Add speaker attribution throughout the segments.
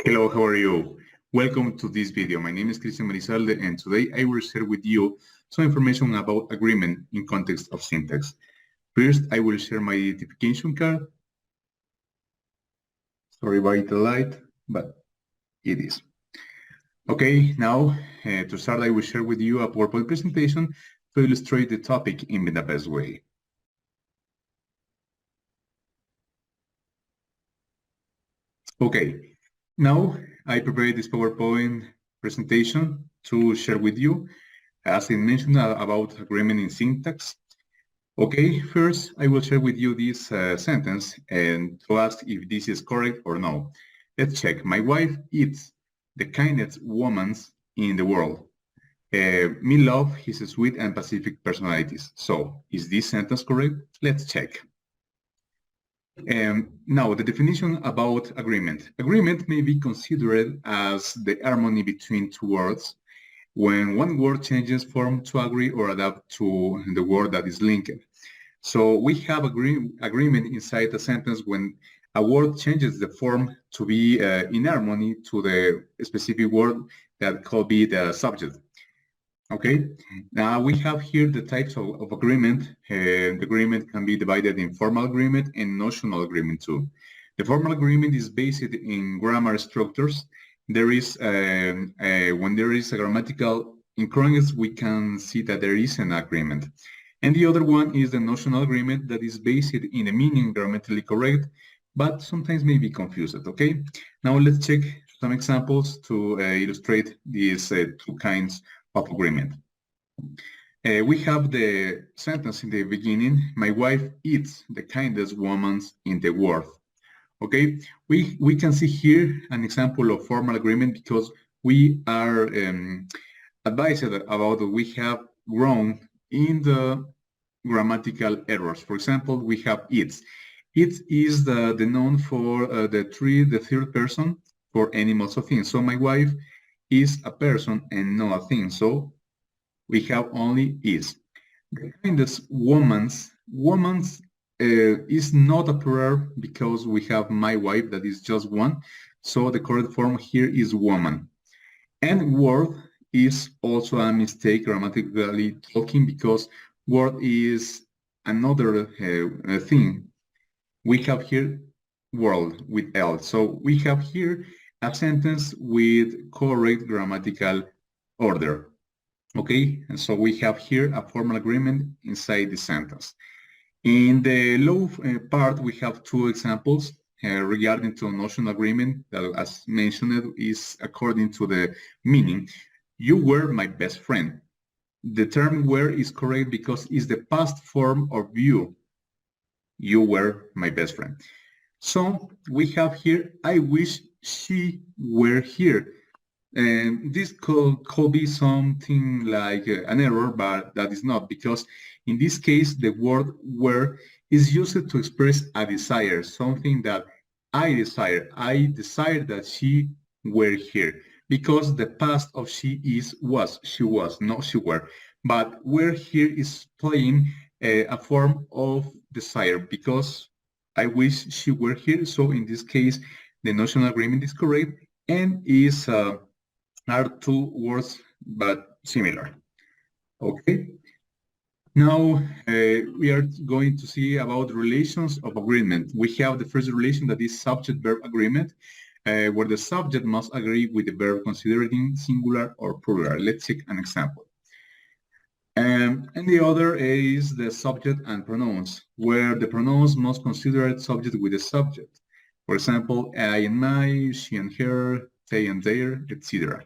Speaker 1: Hello, how are you? Welcome to this video. My name is Cristian Marizalde, and today I will share with you some information about agreement in context of syntax. First, I will share my identification card. Sorry about the light, but it is. Okay, now to start, I will share with you a PowerPoint presentation to illustrate the topic in the best way. Okay, now I prepared this PowerPoint presentation to share with you, as I mentioned, about agreement in syntax. Okay, first I will share with you this sentence and to ask if this is correct or no. Let's check. My wife is the kindest woman in the world. Me love his sweet and pacific personalities. So, is this sentence correct? Let's check. Now, the definition about agreement. Agreement may be considered as the harmony between two words when one word changes form to agree or adapt to the word that is linked. So we have agreement inside a sentence when a word changes the form to be in harmony to the specific word that could be the subject. Okay, now we have here the types of agreement. The agreement can be divided in formal agreement and notional agreement too. The formal agreement is based in grammar structures. There is, when there is a grammatical incongruence, we can see that there is an agreement. And the other one is the notional agreement that is based in the meaning grammatically correct, but sometimes may be confused, okay? Now let's check some examples to illustrate these two kinds of agreement. We have the sentence in the beginning, my wife is the kindest woman in the world. Okay, we can see here an example of formal agreement because we are advised about we have grown in the grammatical errors. For example, we have it's. It is the noun for the third person for animals or things. So my wife is a person and not a thing. So we have only is. The kindest woman's is not a plural because we have my wife that is just one. So the correct form here is woman. And word is also a mistake grammatically talking because word is another thing. We have here world with L. So we have here a sentence with correct grammatical order. Okay, and so we have here a formal agreement inside the sentence. In the low part, we have two examples regarding to notional agreement that, as mentioned, is according to the meaning. You were my best friend. The term were is correct because it's the past form of you. You were my best friend. So we have here, I wish she were here. And this could be something like an error, but that is not, because in this case, the word were is used to express a desire, something that I desire. I desire that she were here, because the past of she is was, she was, not she were. But were here is playing a form of desire, because I wish she were here. So in this case, the notional agreement is correct and is are two words but similar. Okay. Now we are going to see about relations of agreement. We have the first relation that is subject-verb agreement, where the subject must agree with the verb considering singular or plural. Let's take an example. And the other is the subject and pronouns, where the pronouns must consider the subject with the subject. For example, I and my, she and her, they and their, etc.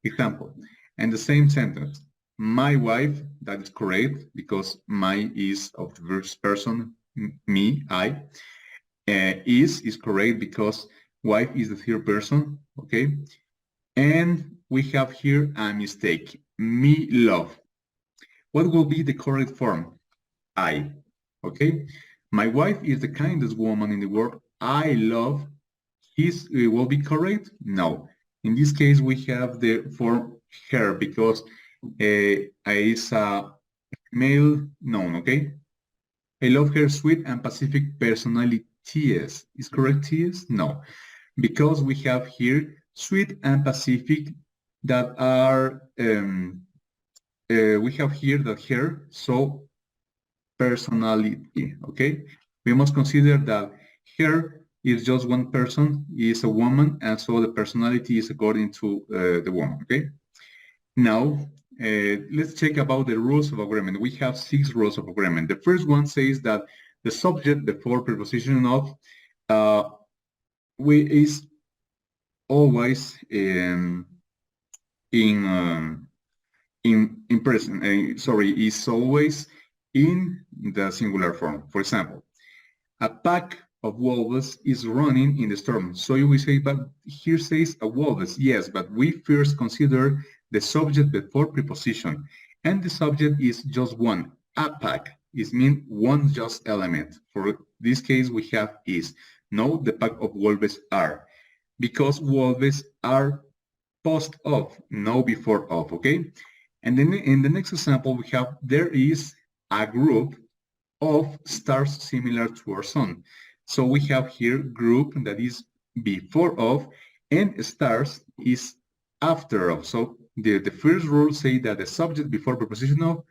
Speaker 1: Example, and the same sentence, my wife, that is correct because my is of the first person, me, I, is correct because wife is the third person, okay? And we have here a mistake, me love. What will be the correct form? I, okay? My wife is the kindest woman in the world. I love, his will be correct? No. In this case, we have the form her because is a male noun, okay? I love her sweet and pacific personality. Is correct, T.S.? No. because we have here Sweet and Pacific that are, we have here that here, so personality, okay? We must consider that her is just one person, is a woman, and so the personality is according to the woman, okay? Now, let's check about the rules of agreement. We have 6 rules of agreement. The first one says that the subject before preposition of is always in present. Is always in the singular form. For example, a pack of wolves is running in the storm. So you will say, but here says a wolves. Yes, but we first consider the subject before preposition. And the subject is just one. A pack is mean one just element. For this case, we have is. No, the pack of wolves are. Because wolves are post of, no before of, okay? And then in the next example, we have there is a group of stars similar to our sun. So we have here group that is before of, and stars is after of. So the first rule say that the subject before preposition of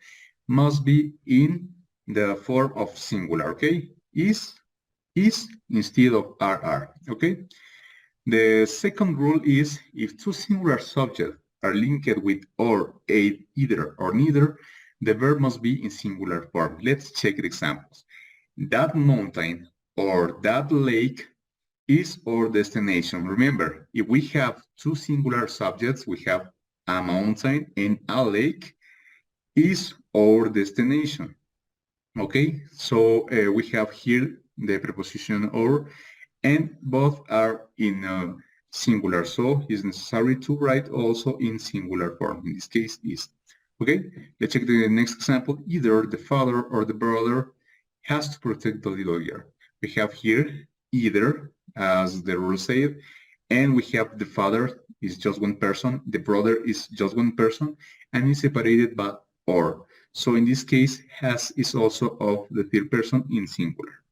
Speaker 1: must be in the form of singular, okay? Is instead of RR, okay? The second rule is if two singular subjects are linked with or, either, or neither, the verb must be in singular form. Let's check the examples. That mountain or that lake is our destination. Remember, if we have two singular subjects, we have a mountain and a lake is our destination. Okay, so we have here the preposition or, and both are in singular, so it's necessary to write also in singular form. In this case, is. Okay, let's check the next example. Either the father or the brother has to protect the little girl. We have here either, as the rule said, and we have the father is just one person, the brother is just one person, and is separated by or. So in this case, has is also of the third person in singular.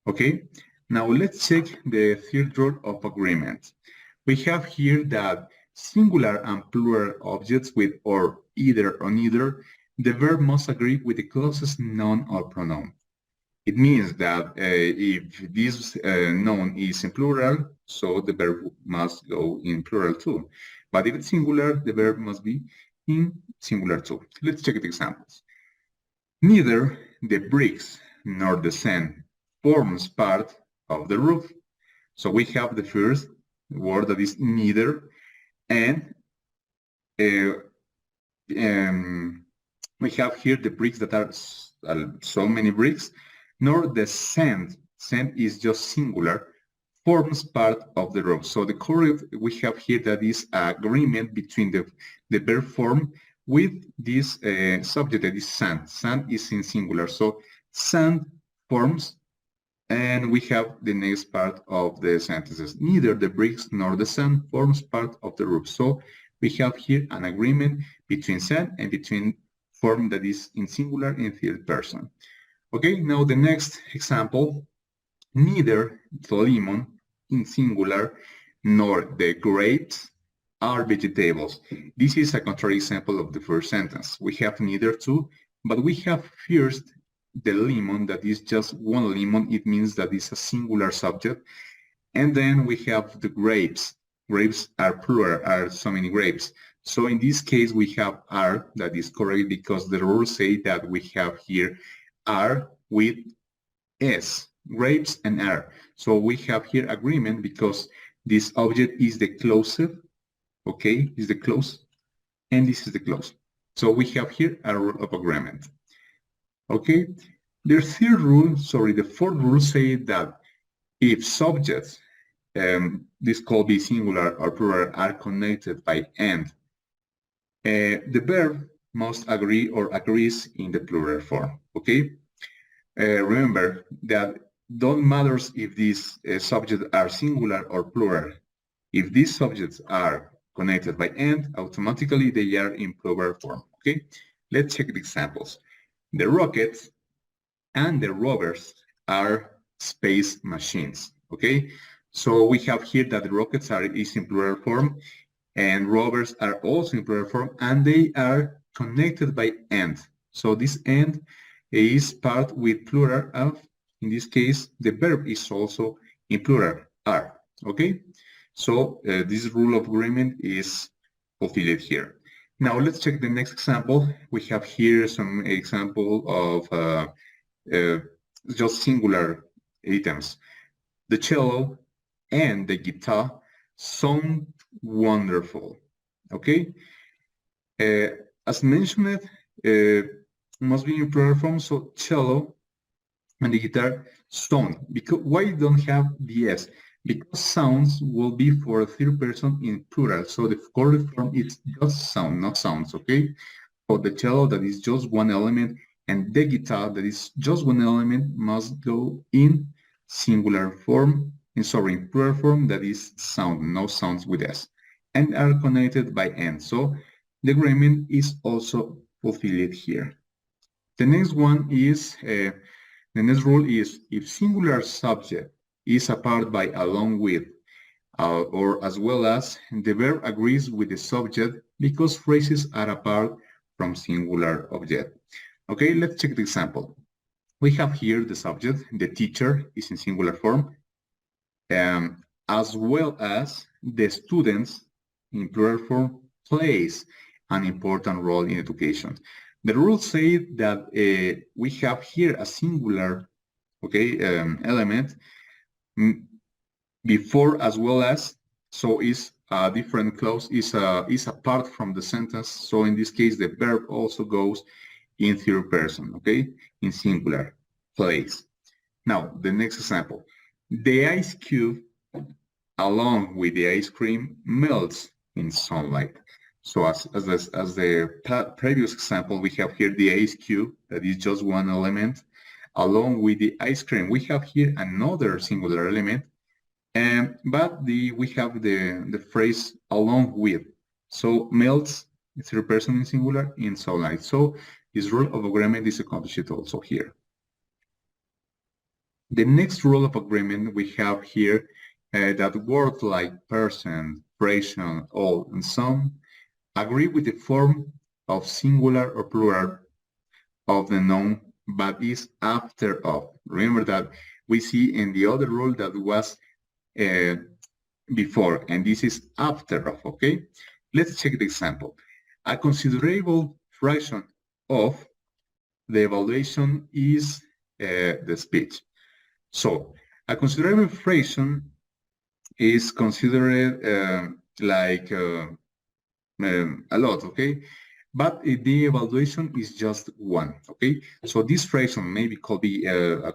Speaker 1: Okay, now let's check the third rule of agreement. We have here that singular and plural objects with or, either or neither, the verb must agree with the closest noun or pronoun. It means that if this noun is in plural, so the verb must go in plural too. But if it's singular, the verb must be in singular too. Let's check the examples. Neither the bricks nor the sand forms part of the roof. So we have the first word that is neither, and we have here the bricks that are so many bricks, nor the sand. Sand is just singular, forms part of the roof. So the correct we have here that is agreement between the verb form with this subject that is sand. Sand is in singular, so sand forms, and we have the next part of the sentences. Neither the bricks nor the sand forms part of the roof. So we have here an agreement between sand and between form that is in singular in third person. Okay, now the next example. Neither the lemon in singular nor the grapes are vegetables. This is a contrary example of the first sentence. We have neither two, but we have first the lemon that is just one lemon. It means that it's a singular subject. And then we have the grapes. Grapes are plural, are so many grapes. So in this case, we have are, that is correct because the rules say that we have here are with s, grapes and are. So we have here agreement because this object is the closest, okay, is the close, and this is the close. So we have here a rule of agreement. Okay, the fourth rule say that if subjects, this could be singular or plural, are connected by and, the verb must agree or agrees in the plural form, okay? Remember that don't matters if these subjects are singular or plural. If these subjects are connected by and, automatically they are in plural form, okay? Let's check the examples. The rockets and the rovers are space machines, okay? So we have here that the rockets is in plural form, and rovers are also in plural form, and they are connected by and. So this and is part with plural of, in this case, the verb is also in plural, are, okay? So this rule of agreement is fulfilled here. Now let's check the next example. We have here some example of just singular items. The cello and the guitar sound wonderful. Okay, as mentioned, must be in plural form. So cello and the guitar sound. Because why don't have the s? Because sounds will be for a third person in plural. So the correct form is just sound, not sounds. Okay. For the cello, that is just one element, and the guitar, that is just one element, must go in singular form, in plural form, that is sound, no sounds with s, and are connected by and. So the agreement is also fulfilled here. The next one is, the next rule is, if singular subject is apart by along with, or as well as, the verb agrees with the subject because phrases are apart from singular object. Okay, let's check the example. We have here the subject, the teacher is in singular form, as well as the students in plural form plays an important role in education. The rules say that we have here a singular, okay, element before as well as, so is a different clause, is apart from the sentence. So in this case, the verb also goes in third person, okay, in singular, plays. Now, the next example, the ice cube along with the ice cream melts in sunlight. So as the previous example, we have here the ice cube, that is just one element, along with the ice cream. We have here another singular element, but we have the phrase along with. So melts, third person in singular, in sunlight. So this rule of agreement is accomplished also here. The next rule of agreement we have here that words like person, fraction, all, and some agree with the form of singular or plural of the noun, but is after of. Remember that we see in the other rule that was before, and this is after of, okay? Let's check the example. A considerable fraction of the evaluation is the speech. So a considerable fraction is considered like a lot, okay? But the evaluation is just one, okay? So this fraction maybe could be a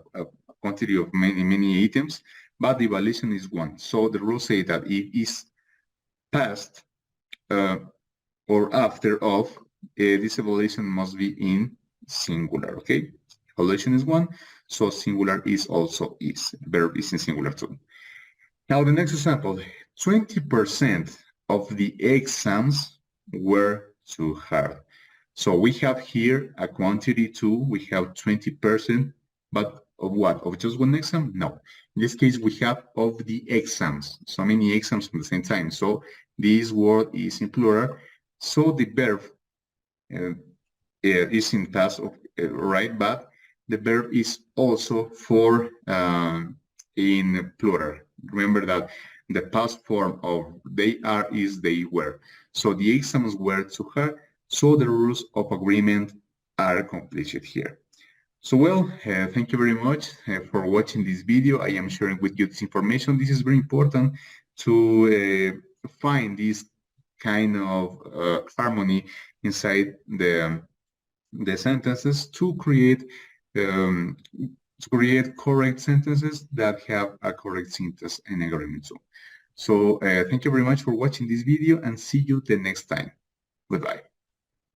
Speaker 1: quantity of many items, but the evaluation is one. So the rules say that it is past or after of, this evaluation must be in singular, okay? Evaluation is one, so singular is also is. Verb is in singular too. Now the next example, 20% of the exams were too hard. So we have here a quantity too, we have 20%, but of what? Of just one exam? No. In this case, we have of the exams, so many exams at the same time. So this word is in plural. So the verb is in past, right? But the verb is also for in plural. Remember that the past form of they are is they were. So the exams were too hard. So the rules of agreement are completed here. So well, thank you very much for watching this video. I am sharing with you this information. This is very important to find this kind of harmony inside the sentences to create correct sentences that have a correct syntax and agreement. So thank you very much for watching this video and see you the next time. Goodbye.